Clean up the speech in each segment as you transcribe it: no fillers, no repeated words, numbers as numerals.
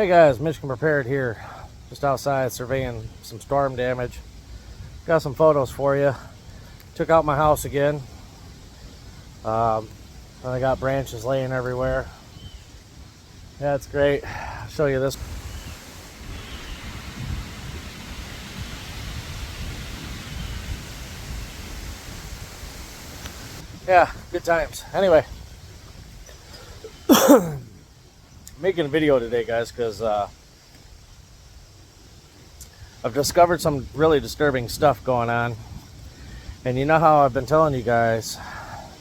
Hey guys, Michigan Prepared here, just outside surveying some storm damage. Got some photos for you. Took out my house again. I got branches laying everywhere. Yeah, it's great. I'll show you this. Yeah, good times. Anyway, making a video today, guys, because I've discovered some really disturbing stuff going on. And you know how I've been telling you guys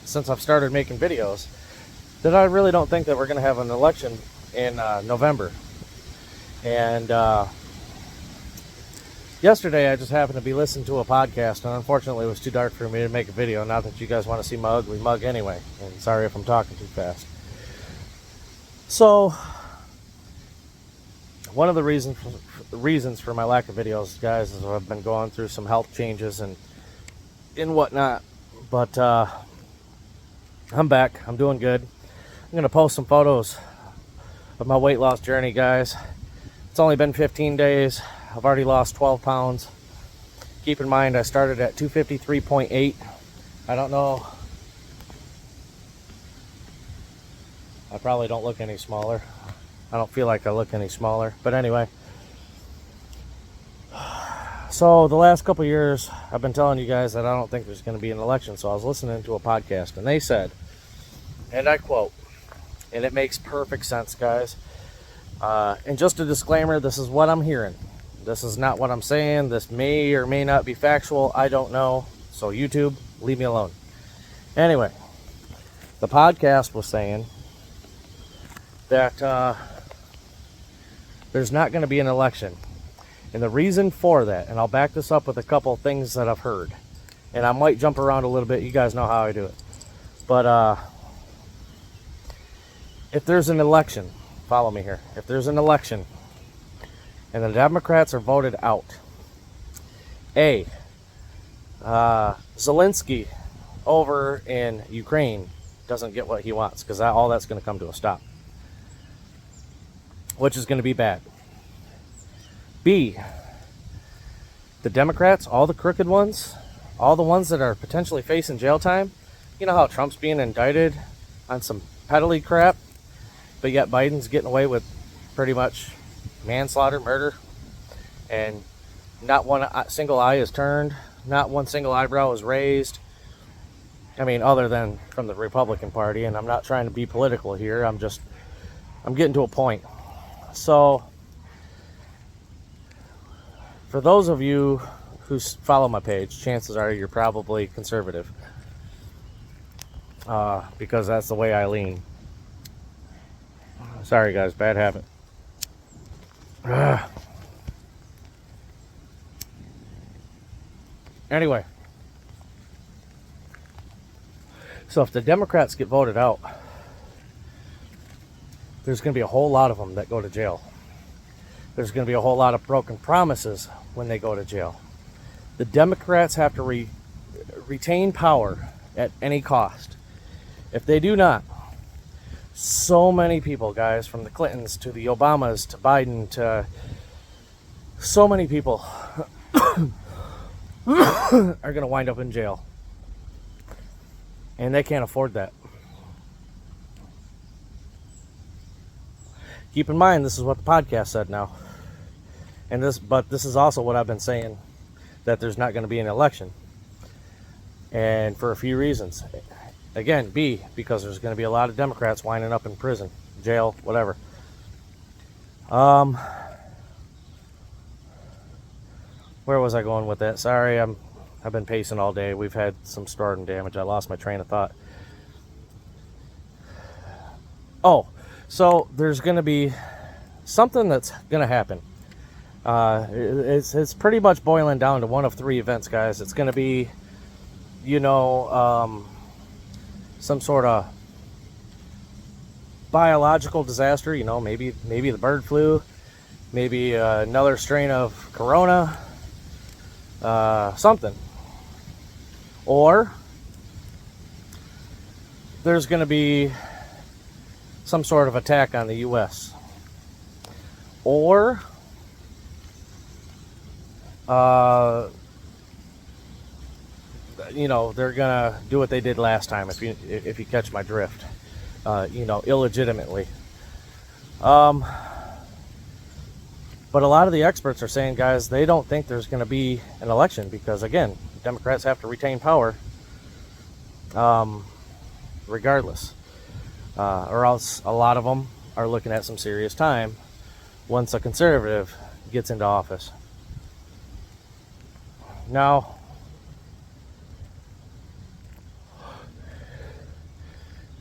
since I've started making videos that I really don't think that we're going to have an election in November. And yesterday I just happened to be listening to a podcast, and unfortunately it was too dark for me to make a video. Not that you guys want to see my ugly mug anyway, and sorry if I'm talking too fast. So one of the reasons for my lack of videos, guys, is I've been going through some health changes and whatnot. But I'm back. I'm doing good. I'm going to post some photos of my weight loss journey, guys. It's only been 15 days. I've already lost 12 pounds. Keep in mind, I started at 253.8. I don't know. I probably don't look any smaller. I don't feel like I look any smaller. But anyway. So the last couple years, I've been telling you guys that I don't think there's going to be an election. So I was listening to a podcast, and they said, and I quote, and it makes perfect sense, guys. And just a disclaimer, this is what I'm hearing. This is not what I'm saying. This may or may not be factual. I don't know. So YouTube, leave me alone. Anyway, the podcast was saying that there's not going to be an election. And the reason for that, and I'll back this up with a couple things that I've heard, and I might jump around a little bit. You guys know how I do it. But if there's an election, follow me here. If there's an election and the Democrats are voted out, Zelensky over in Ukraine doesn't get what he wants, because all that's going to come to a stop, which is going to be bad. B, the Democrats, all the crooked ones, all the ones that are potentially facing jail time. You know how Trump's being indicted on some peddly crap, but yet Biden's getting away with pretty much manslaughter, murder, and not one single eye is turned, not one single eyebrow is raised. I mean, other than from the Republican Party, and I'm not trying to be political here. I'm getting to a point. So, for those of you who follow my page, chances are you're probably conservative, because that's the way I lean. Sorry, guys, bad habit. Anyway, so if the Democrats get voted out, there's going to be a whole lot of them that go to jail. There's going to be a whole lot of broken promises when they go to jail. The Democrats have to retain power at any cost. If they do not, so many people, guys, from the Clintons to the Obamas to Biden to so many people are going to wind up in jail. And they can't afford that. Keep in mind, this is what the podcast said now. But this is also what I've been saying, that there's not going to be an election. And for a few reasons. Again, B, because there's going to be a lot of Democrats winding up in prison, jail, whatever. Where was I going with that? Sorry, I've been pacing all day. We've had some storm damage. I lost my train of thought. Oh, so there's going to be something that's going to happen. It's pretty much boiling down to one of three events, guys. It's going to be, some sort of biological disaster, maybe the bird flu, maybe another strain of corona, something. Or there's going to be some sort of attack on the U.S. or you know, they're gonna do what they did last time, if you catch my drift, you know, illegitimately. But a lot of the experts are saying, guys, they don't think there's going to be an election because, again, Democrats have to retain power regardless, or else a lot of them are looking at some serious time once a conservative gets into office. Now,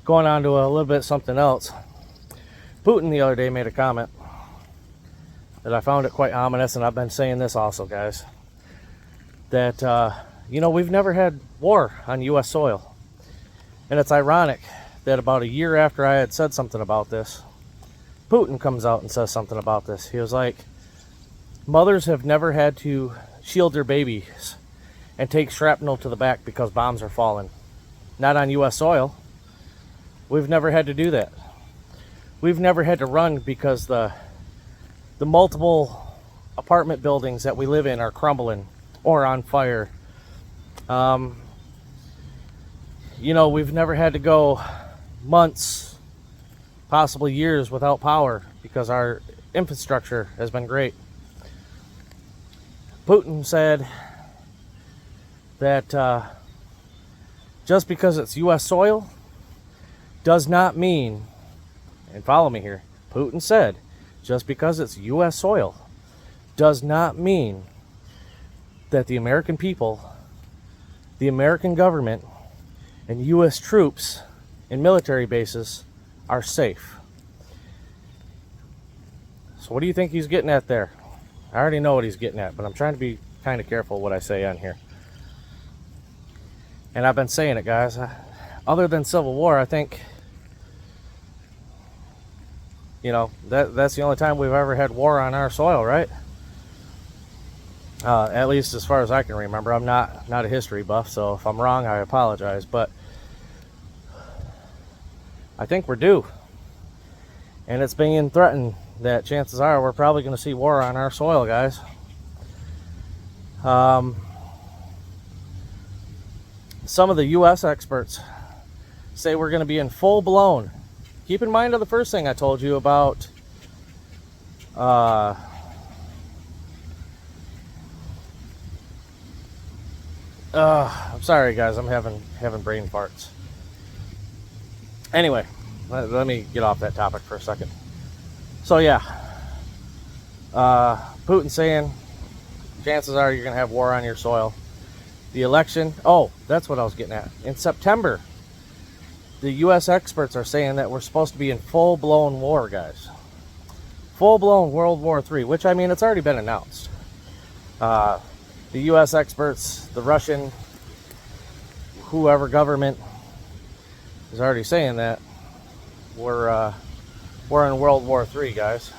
going on to a little bit something else, Putin the other day made a comment that I found it quite ominous, and I've been saying this also, guys, that, you know, we've never had war on U.S. soil. And it's ironic that about a year after I had said something about this, Putin comes out and says something about this. He was like, mothers have never had to shield their babies and take shrapnel to the back because bombs are falling. Not on U.S. soil. We've never had to do that. We've never had to run because the multiple apartment buildings that we live in are crumbling or on fire. You know, we've never had to go months, possibly years without power because our infrastructure has been great. Putin said that just because it's U.S. soil does not mean, and follow me here, Putin said, just because it's U.S. soil does not mean that the American people, the American government, and U.S. troops and military bases are safe. So what do you think he's getting at there? I already know what he's getting at, but I'm trying to be kind of careful what I say on here. And I've been saying it, guys. Other than Civil War, I think, you know, that's the only time we've ever had war on our soil, right? At least as far as I can remember. I'm not a history buff, so if I'm wrong, I apologize. But I think we're due. And it's being threatened that chances are we're probably going to see war on our soil, guys. Some of the U.S. experts say we're going to be in full-blown. Keep in mind the first thing I told you about I'm sorry, guys. I'm having brain farts. Anyway, let me get off that topic for a second. So yeah, Putin saying chances are you're going to have war on your soil. The election, oh, that's what I was getting at. In September, the U.S. experts are saying that we're supposed to be in full-blown war, guys. Full-blown World War III, which, I mean, it's already been announced. The U.S. experts, the Russian, whoever government is already saying that we're in World War III, guys.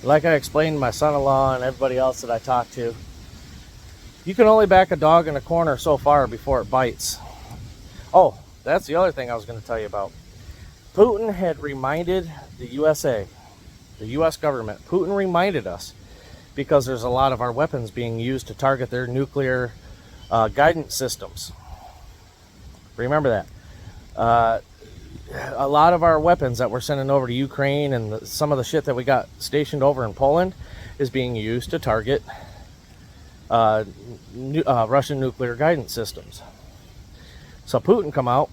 Like I explained to my son-in-law and everybody else that I talked to, you can only back a dog in a corner so far before it bites. Oh, that's the other thing I was going to tell you about. Putin had reminded the USA, the U.S. government, Putin reminded us, because there's a lot of our weapons being used to target their nuclear guidance systems. Remember that. A lot of our weapons that we're sending over to Ukraine and some of the shit that we got stationed over in Poland is being used to target Russian nuclear guidance systems. So Putin come out,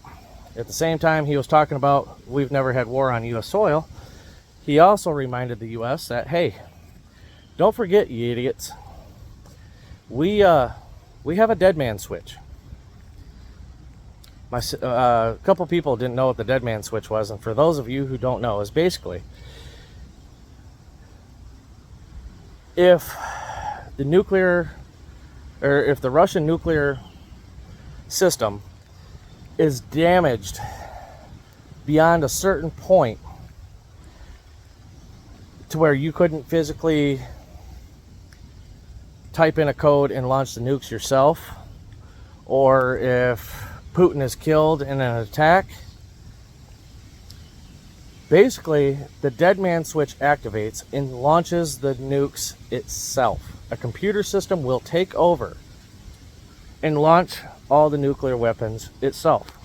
at the same time he was talking about we've never had war on U.S. soil, he also reminded the U.S. that, hey, don't forget, you idiots, we have a dead man switch. A couple people didn't know what the dead man switch was, and for those of you who don't know, is basically if the Russian nuclear system is damaged beyond a certain point to where you couldn't physically type in a code and launch the nukes yourself, or if Putin is killed in an attack, Basically, the dead man switch activates and launches the nukes itself. A computer system will take over and launch all the nuclear weapons itself.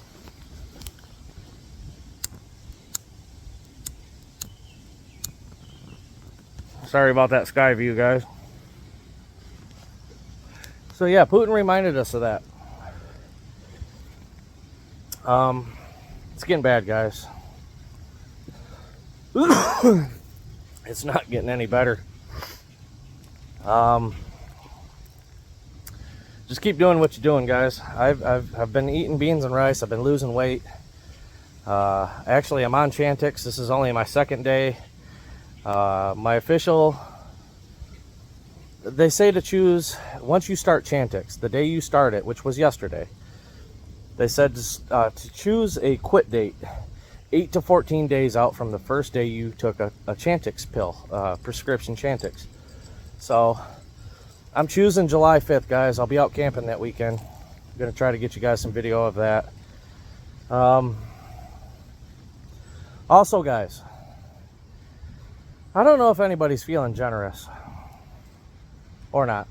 Sorry about that sky view, guys. So yeah, Putin reminded us of that. It's getting bad, guys. It's not getting any better. Just keep doing what you're doing, guys. I've been eating beans and rice. I've been losing weight. Actually, I'm on Chantix. This is only my second day. My official, they say to choose, once you start Chantix, the day you start it, which was yesterday, they said to choose a quit date 8 to 14 days out from the first day you took a Chantix pill, prescription Chantix. So I'm choosing July 5th, guys. I'll be out camping that weekend. I'm going to try to get you guys some video of that. Also, guys, I don't know if anybody's feeling generous or not.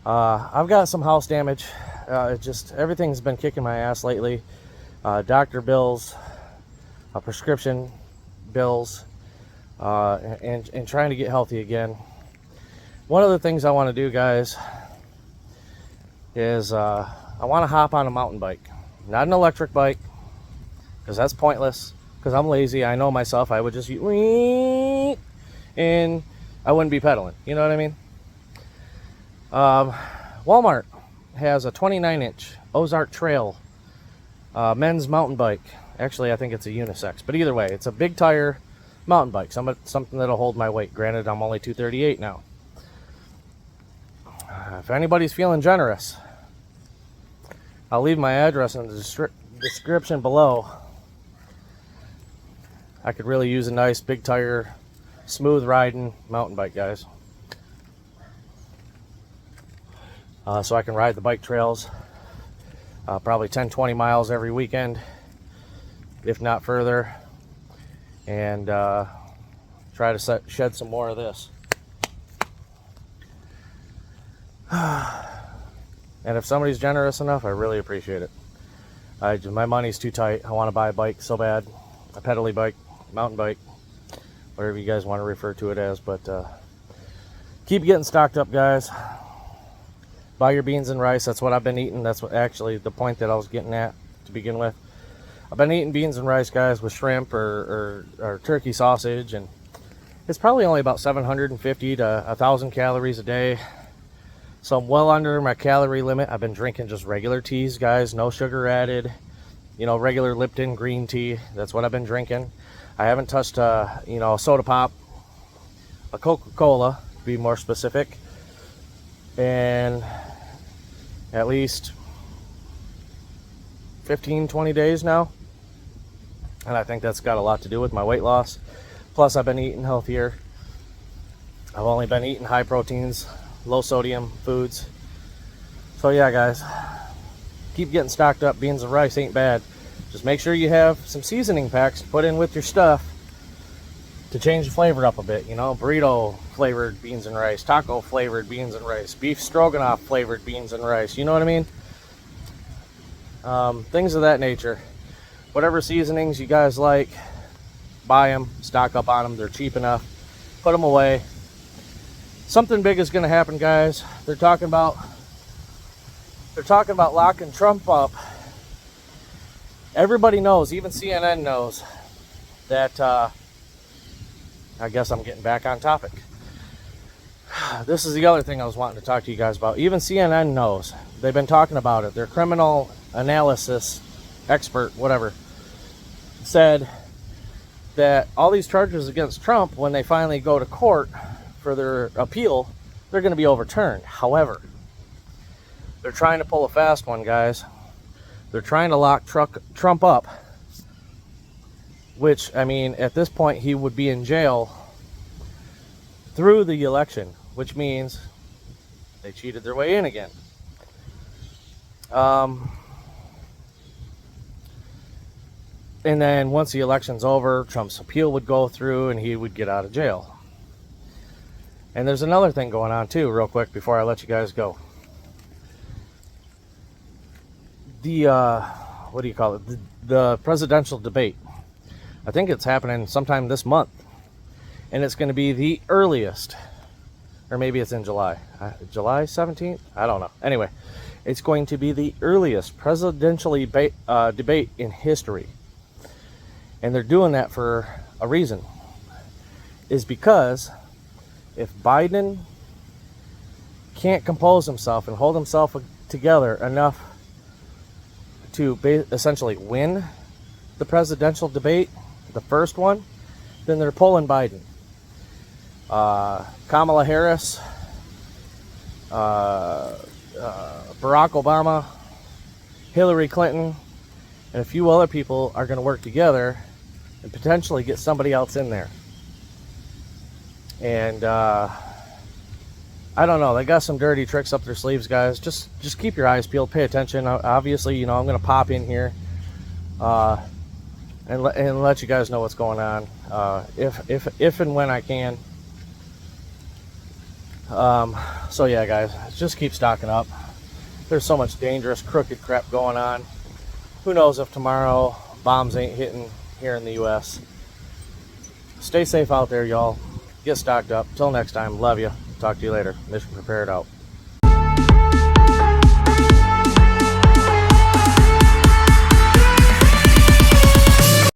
I've got some house damage. Everything's been kicking my ass lately. Doctor bills, prescription bills, and trying to get healthy again. One of the things I want to do, guys, is I want to hop on a mountain bike. Not an electric bike, because that's pointless, because I'm lazy. I know myself. I would just and I wouldn't be pedaling. You know what I mean? Walmart has a 29-inch Ozark Trail men's mountain bike. Actually, I think it's a unisex, but either way, it's a big tire mountain bike. Something that'll hold my weight. Granted, I'm only 238 now. If anybody's feeling generous, I'll leave my address in the description below. I could really use a nice big tire, smooth riding mountain bike, guys. So I can ride the bike trails probably 10-20 miles every weekend, if not further, and try to shed some more of this. And if somebody's generous enough, I really appreciate it. My money's too tight. I want to buy a bike so bad, a pedally bike, mountain bike, whatever you guys want to refer to it as. But keep getting stocked up, guys. Buy your beans and rice. That's what I've been eating. That's what actually the point that I was getting at to begin with. I've been eating beans and rice, guys, with shrimp or turkey sausage, and it's probably only about 750 to 1,000 calories a day. So I'm well under my calorie limit. I've been drinking just regular teas, guys, no sugar added. You know, regular Lipton green tea. That's what I've been drinking. I haven't touched a soda pop, a Coca-Cola, to be more specific, and at least 15-20 days now. And I think that's got a lot to do with my weight loss. Plus, I've been eating healthier. I've only been eating high proteins, low sodium foods. So yeah, guys, keep getting stocked up. Beans and rice ain't bad. Just make sure you have some seasoning packs to put in with your stuff to change the flavor up a bit. You know, burrito flavored beans and rice, taco flavored beans and rice, beef stroganoff flavored beans and rice. You know what I mean? Things of that nature. Whatever seasonings you guys like, buy them, stock up on them. They're cheap enough. Put them away. Something big is going to happen, guys. They're talking about locking Trump up. Everybody knows, even CNN knows, that I guess I'm getting back on topic. This is the other thing I was wanting to talk to you guys about. Even CNN knows. They've been talking about it. Their criminal analysis expert, whatever, said that all these charges against Trump, when they finally go to court for their appeal, they're going to be overturned. However, they're trying to pull a fast one, guys. They're trying to lock Trump up, which, I mean, at this point, he would be in jail through the election, which means they cheated their way in again. And then once the election's over, Trump's appeal would go through and he would get out of jail. And there's another thing going on too, real quick, before I let you guys go. The, what do you call it? The presidential debate. I think it's happening sometime this month. And it's going to be the earliest, or maybe it's in July. July 17th? I don't know. Anyway, it's going to be the earliest presidential debate in history. And they're doing that for a reason. Is because if Biden can't compose himself and hold himself together enough to essentially win the presidential debate, the first one, then they're pulling Biden. Kamala Harris, Barack Obama, Hillary Clinton, and a few other people are going to work together and potentially get somebody else in there. And I don't know, they got some dirty tricks up their sleeves, guys. Just keep your eyes peeled, pay attention. Obviously, you know, I'm going to pop in here and let you guys know what's going on if and when I can. So yeah, guys, just keep stocking up. There's so much dangerous, crooked crap going on. Who knows if tomorrow bombs ain't hitting here in the U.S. Stay safe out there, y'all. Get stocked up. Till next time, love you. Talk to you later. Mission Prepared out.